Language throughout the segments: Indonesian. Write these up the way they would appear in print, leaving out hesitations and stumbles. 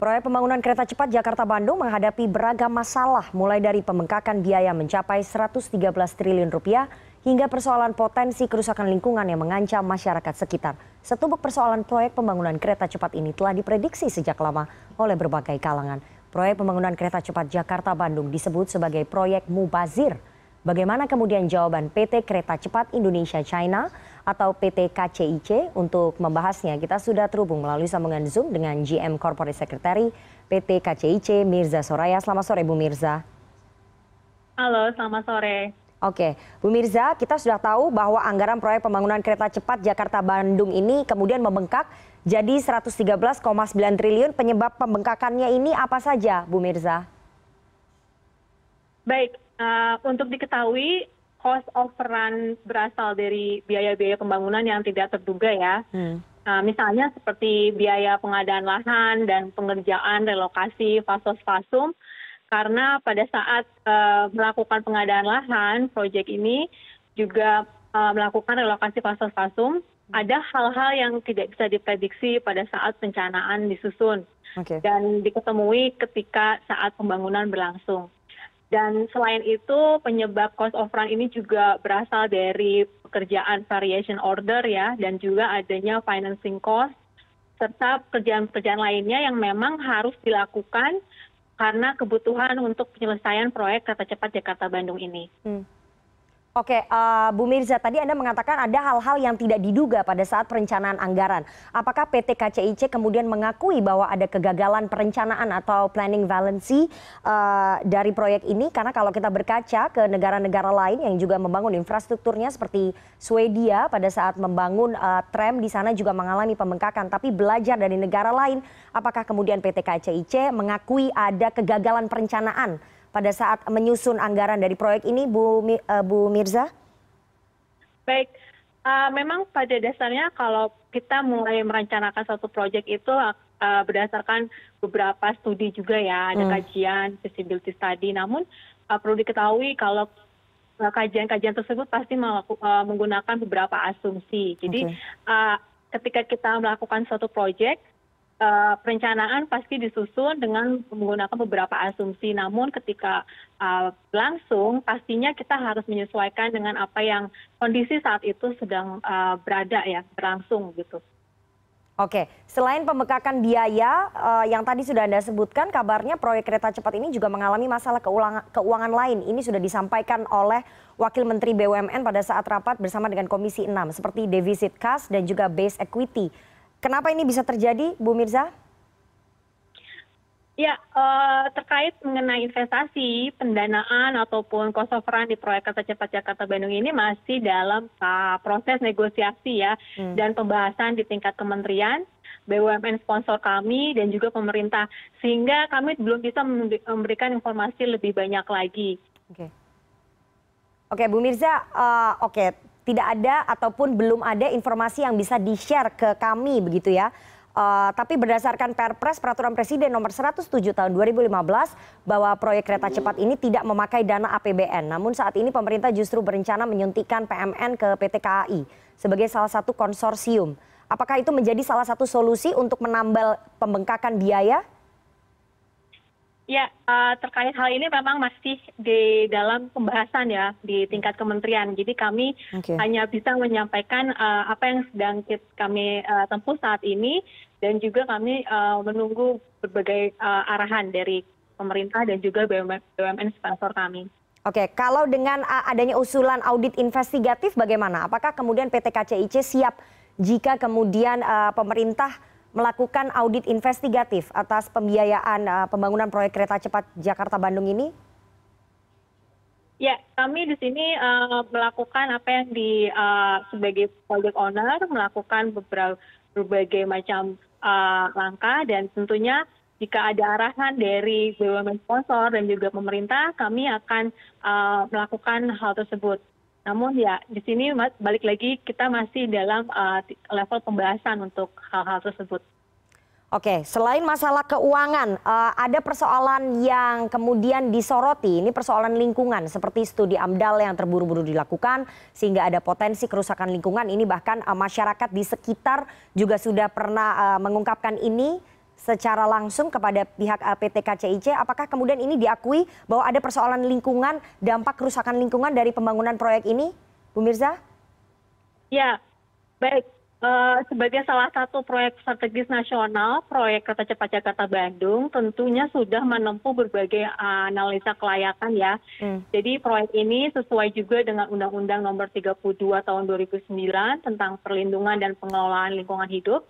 Proyek pembangunan kereta cepat Jakarta-Bandung menghadapi beragam masalah, mulai dari pembengkakan biaya mencapai 113 triliun rupiah hingga persoalan potensi kerusakan lingkungan yang mengancam masyarakat sekitar. Setumpuk persoalan proyek pembangunan kereta cepat ini telah diprediksi sejak lama oleh berbagai kalangan. Proyek pembangunan kereta cepat Jakarta-Bandung disebut sebagai proyek mubazir. Bagaimana kemudian jawaban PT Kereta Cepat Indonesia China atau PT KCIC? Untuk membahasnya kita sudah terhubung melalui sambungan Zoom dengan GM Corporate Secretary PT KCIC Mirza Soraya. Selamat sore Bu Mirza. Halo, selamat sore. Oke, Bu Mirza, kita sudah tahu bahwa anggaran proyek pembangunan kereta cepat Jakarta-Bandung ini kemudian membengkak jadi 113,9 triliun. Penyebab pembengkakannya ini apa saja, Bu Mirza? Baik, untuk diketahui cost of run berasal dari biaya-biaya pembangunan yang tidak terduga ya. Misalnya seperti biaya pengadaan lahan dan pengerjaan relokasi fasos-fasum. Karena pada saat melakukan pengadaan lahan, proyek ini juga melakukan relokasi fasos-fasum, ada hal-hal yang tidak bisa diprediksi pada saat pencanaan disusun. Dan diketemui ketika saat pembangunan berlangsung. Dan selain itu penyebab cost of run ini juga berasal dari pekerjaan variation order ya, dan juga adanya financing cost, serta pekerjaan-pekerjaan lainnya yang memang harus dilakukan karena kebutuhan untuk penyelesaian proyek kereta cepat Jakarta-Bandung ini. Oke, Bu Mirza, tadi Anda mengatakan ada hal-hal yang tidak diduga pada saat perencanaan anggaran. Apakah PT KCIC kemudian mengakui bahwa ada kegagalan perencanaan atau planning valency dari proyek ini? Karena kalau kita berkaca ke negara-negara lain yang juga membangun infrastrukturnya seperti Swedia pada saat membangun tram di sana juga mengalami pembengkakan. Tapi belajar dari negara lain, apakah kemudian PT KCIC mengakui ada kegagalan perencanaan pada saat menyusun anggaran dari proyek ini, Bu Mirza? Baik, memang pada dasarnya kalau kita mulai merencanakan suatu proyek itu berdasarkan beberapa studi juga ya, ada kajian, feasibility study. Namun perlu diketahui kalau kajian-kajian tersebut pasti menggunakan beberapa asumsi. Jadi ketika kita melakukan suatu proyek, perencanaan pasti disusun dengan menggunakan beberapa asumsi. Namun ketika langsung pastinya kita harus menyesuaikan dengan apa yang kondisi saat itu sedang berlangsung gitu. Oke, selain pembengkakan biaya yang tadi sudah Anda sebutkan, kabarnya proyek kereta cepat ini juga mengalami masalah keuangan lain. Ini sudah disampaikan oleh Wakil Menteri BUMN pada saat rapat bersama dengan Komisi 6 seperti defisit kas dan juga base equity. Kenapa ini bisa terjadi, Bu Mirza? Ya, terkait mengenai investasi, pendanaan ataupun cost of run di proyek kereta cepat Jakarta-Bandung ini masih dalam proses negosiasi ya, dan pembahasan di tingkat kementerian, BUMN sponsor kami, dan juga pemerintah. Sehingga kami belum bisa memberikan informasi lebih banyak lagi. Oke, Bu Mirza, tidak ada ataupun belum ada informasi yang bisa di-share ke kami begitu ya. Tapi berdasarkan Perpres Peraturan Presiden nomor 107 tahun 2015 bahwa proyek kereta cepat ini tidak memakai dana APBN. Namun saat ini pemerintah justru berencana menyuntikkan PMN ke PT KAI sebagai salah satu konsorsium. Apakah itu menjadi salah satu solusi untuk menambal pembengkakan biaya? Ya, terkait hal ini memang masih di dalam pembahasan ya di tingkat kementerian. Jadi kami hanya bisa menyampaikan apa yang sedang kami tempuh saat ini, dan juga kami menunggu berbagai arahan dari pemerintah dan juga BUMN sponsor kami. Oke, kalau dengan adanya usulan audit investigatif bagaimana? Apakah kemudian PT KCIC siap jika kemudian pemerintah melakukan audit investigatif atas pembiayaan pembangunan proyek kereta cepat Jakarta-Bandung ini? Ya, kami di sini melakukan apa yang sebagai project owner, melakukan berbagai macam langkah, dan tentunya jika ada arahan dari BUMN sponsor dan juga pemerintah, kami akan melakukan hal tersebut. Namun ya di sini balik lagi kita masih dalam level pembahasan untuk hal-hal tersebut. Oke, selain masalah keuangan, ada persoalan yang kemudian disoroti. Ini persoalan lingkungan seperti studi AMDAL yang terburu-buru dilakukan sehingga ada potensi kerusakan lingkungan. Ini bahkan masyarakat di sekitar juga sudah pernah mengungkapkan ini secara langsung kepada pihak PT KCIC, apakah kemudian ini diakui bahwa ada persoalan lingkungan, dampak kerusakan lingkungan dari pembangunan proyek ini, Bu Mirza? Ya, baik. Sebagai salah satu proyek strategis nasional, proyek Kereta Cepat Jakarta-Bandung tentunya sudah menempuh berbagai analisa kelayakan ya. Jadi proyek ini sesuai juga dengan Undang-Undang Nomor 32 Tahun 2009 tentang perlindungan dan pengelolaan lingkungan hidup.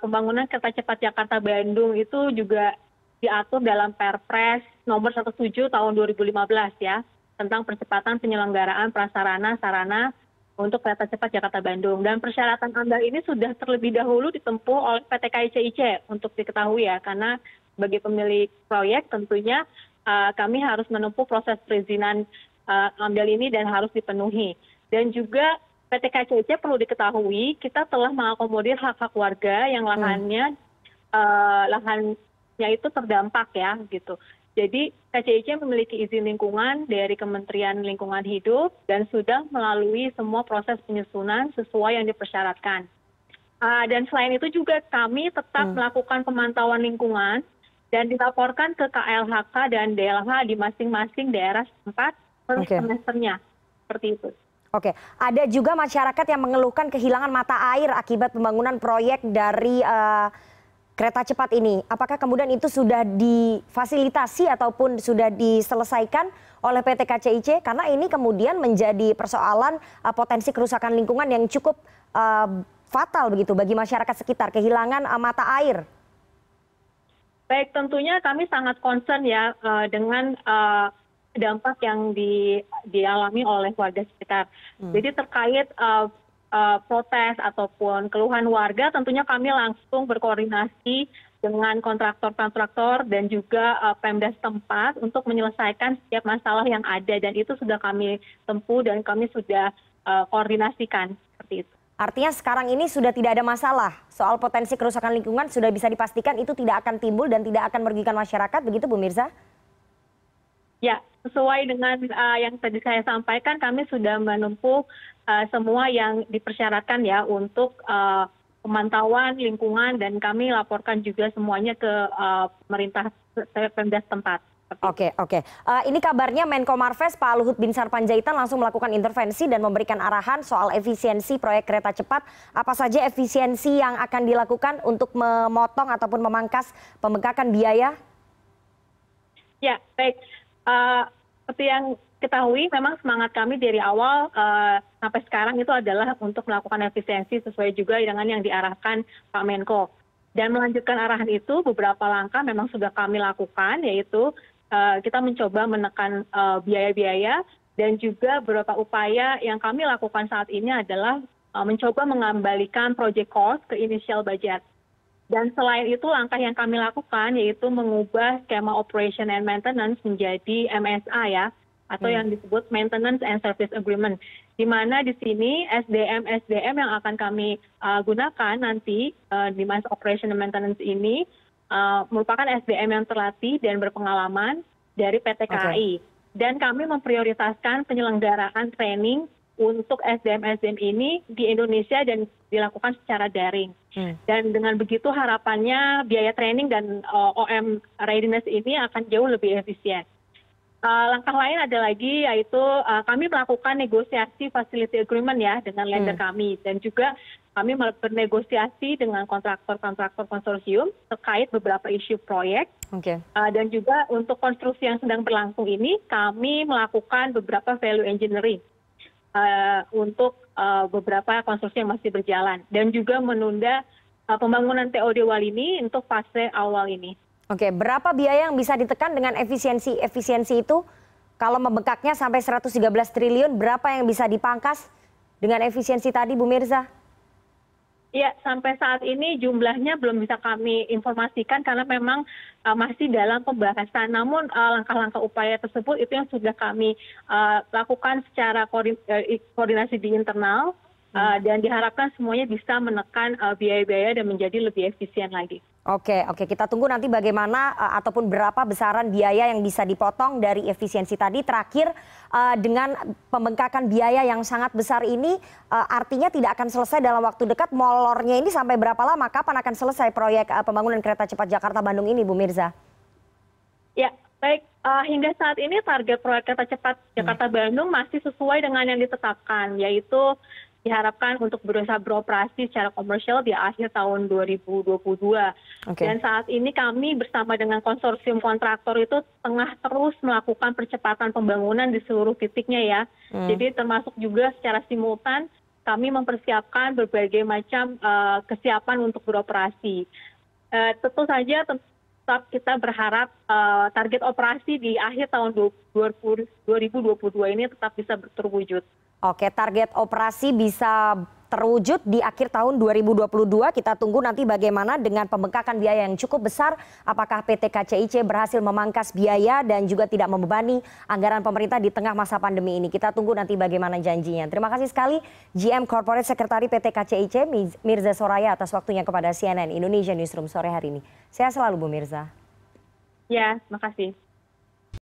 Pembangunan Kereta Cepat Jakarta-Bandung itu juga diatur dalam Perpres Nomor 17 Tahun 2015 ya, tentang percepatan penyelenggaraan prasarana sarana untuk Kereta Cepat Jakarta-Bandung. Dan persyaratan AMDAL ini sudah terlebih dahulu ditempuh oleh PT KCIC untuk diketahui ya, karena sebagai pemilik proyek tentunya kami harus menempuh proses perizinan AMDAL ini dan harus dipenuhi. Dan juga PT KCIC perlu diketahui kita telah mengakomodir hak-hak warga yang lahannya itu terdampak ya gitu. Jadi KCIC memiliki izin lingkungan dari Kementerian Lingkungan Hidup dan sudah melalui semua proses penyusunan sesuai yang dipersyaratkan. Dan selain itu juga kami tetap melakukan pemantauan lingkungan dan dilaporkan ke KLHK dan DLH di masing-masing daerah setempat per semesternya. Seperti itu. Oke, ada juga masyarakat yang mengeluhkan kehilangan mata air akibat pembangunan proyek dari kereta cepat ini. Apakah kemudian itu sudah difasilitasi ataupun sudah diselesaikan oleh PT KCIC? Karena ini kemudian menjadi persoalan potensi kerusakan lingkungan yang cukup fatal begitu bagi masyarakat sekitar, kehilangan mata air. Baik, tentunya kami sangat concern ya dengan dampak yang dialami oleh warga sekitar. Jadi terkait protes ataupun keluhan warga, tentunya kami langsung berkoordinasi dengan kontraktor-kontraktor dan juga Pemda setempat untuk menyelesaikan setiap masalah yang ada, dan itu sudah kami tempuh dan kami sudah koordinasikan seperti itu. Artinya sekarang ini sudah tidak ada masalah soal potensi kerusakan lingkungan, sudah bisa dipastikan itu tidak akan timbul dan tidak akan merugikan masyarakat, begitu Bu Mirza? Ya, sesuai dengan yang tadi saya sampaikan, kami sudah menempuh semua yang dipersyaratkan ya untuk pemantauan lingkungan, dan kami laporkan juga semuanya ke pemerintah Pemda setempat. Oke. Ini kabarnya Menko Marves Pak Luhut Binsar Panjaitan langsung melakukan intervensi dan memberikan arahan soal efisiensi proyek kereta cepat. Apa saja efisiensi yang akan dilakukan untuk memotong ataupun memangkas pembengkakan biaya? Ya, baik. Seperti yang ketahui, memang semangat kami dari awal sampai sekarang itu adalah untuk melakukan efisiensi sesuai juga dengan yang diarahkan Pak Menko. Dan melanjutkan arahan itu, beberapa langkah memang sudah kami lakukan, yaitu kita mencoba menekan biaya-biaya, dan juga beberapa upaya yang kami lakukan saat ini adalah mencoba mengembalikan project cost ke initial budget. Dan selain itu langkah yang kami lakukan yaitu mengubah skema operation and maintenance menjadi MSA ya, atau yang disebut Maintenance and Service Agreement, di mana di sini SDM yang akan kami gunakan nanti di masa operation and maintenance ini merupakan SDM yang terlatih dan berpengalaman dari PT KAI. Dan kami memprioritaskan penyelenggaraan training untuk SDM-SDM ini di Indonesia dan dilakukan secara daring. Dan dengan begitu harapannya biaya training dan OM readiness ini akan jauh lebih efisien. Langkah lain ada lagi yaitu kami melakukan negosiasi facility agreement ya dengan lender kami, dan juga kami bernegosiasi dengan kontraktor-kontraktor konsorsium terkait beberapa isu proyek. Dan juga untuk konstruksi yang sedang berlangsung ini kami melakukan beberapa value engineering untuk beberapa konstruksi yang masih berjalan, dan juga menunda pembangunan TOD Walini untuk fase awal ini. Oke, berapa biaya yang bisa ditekan dengan efisiensi itu? Kalau membengkaknya sampai 113 triliun, berapa yang bisa dipangkas dengan efisiensi tadi, Bu Mirza? Ya, sampai saat ini jumlahnya belum bisa kami informasikan karena memang masih dalam pembahasan. Namun langkah-langkah upaya tersebut itu yang sudah kami lakukan secara koordinasi di internal, dan diharapkan semuanya bisa menekan biaya-biaya dan menjadi lebih efisien lagi. Oke, oke. Kita tunggu nanti bagaimana ataupun berapa besaran biaya yang bisa dipotong dari efisiensi tadi. Terakhir, dengan pembengkakan biaya yang sangat besar ini, artinya tidak akan selesai dalam waktu dekat. Molornya ini sampai berapa lama? Kapan akan selesai proyek pembangunan kereta cepat Jakarta-Bandung ini, Bu Mirza? Ya, baik. Hingga saat ini target proyek kereta cepat Jakarta-Bandung masih sesuai dengan yang ditetapkan, yaitu diharapkan untuk beroperasi secara komersial di akhir tahun 2022. Dan saat ini kami bersama dengan konsorsium kontraktor itu tengah terus melakukan percepatan pembangunan di seluruh titiknya ya. Jadi termasuk juga secara simultan kami mempersiapkan berbagai macam kesiapan untuk beroperasi. Tentu saja tetap kita berharap target operasi di akhir tahun 2022 ini tetap bisa terwujud. Oke, target operasi bisa terwujud di akhir tahun 2022. Kita tunggu nanti bagaimana dengan pembengkakan biaya yang cukup besar. Apakah PT KCIC berhasil memangkas biaya dan juga tidak membebani anggaran pemerintah di tengah masa pandemi ini. Kita tunggu nanti bagaimana janjinya. Terima kasih sekali GM Corporate Secretary PT KCIC Mirza Soraya atas waktunya kepada CNN Indonesia Newsroom sore hari ini. Sehat selalu Bu Mirza. Ya, terima kasih.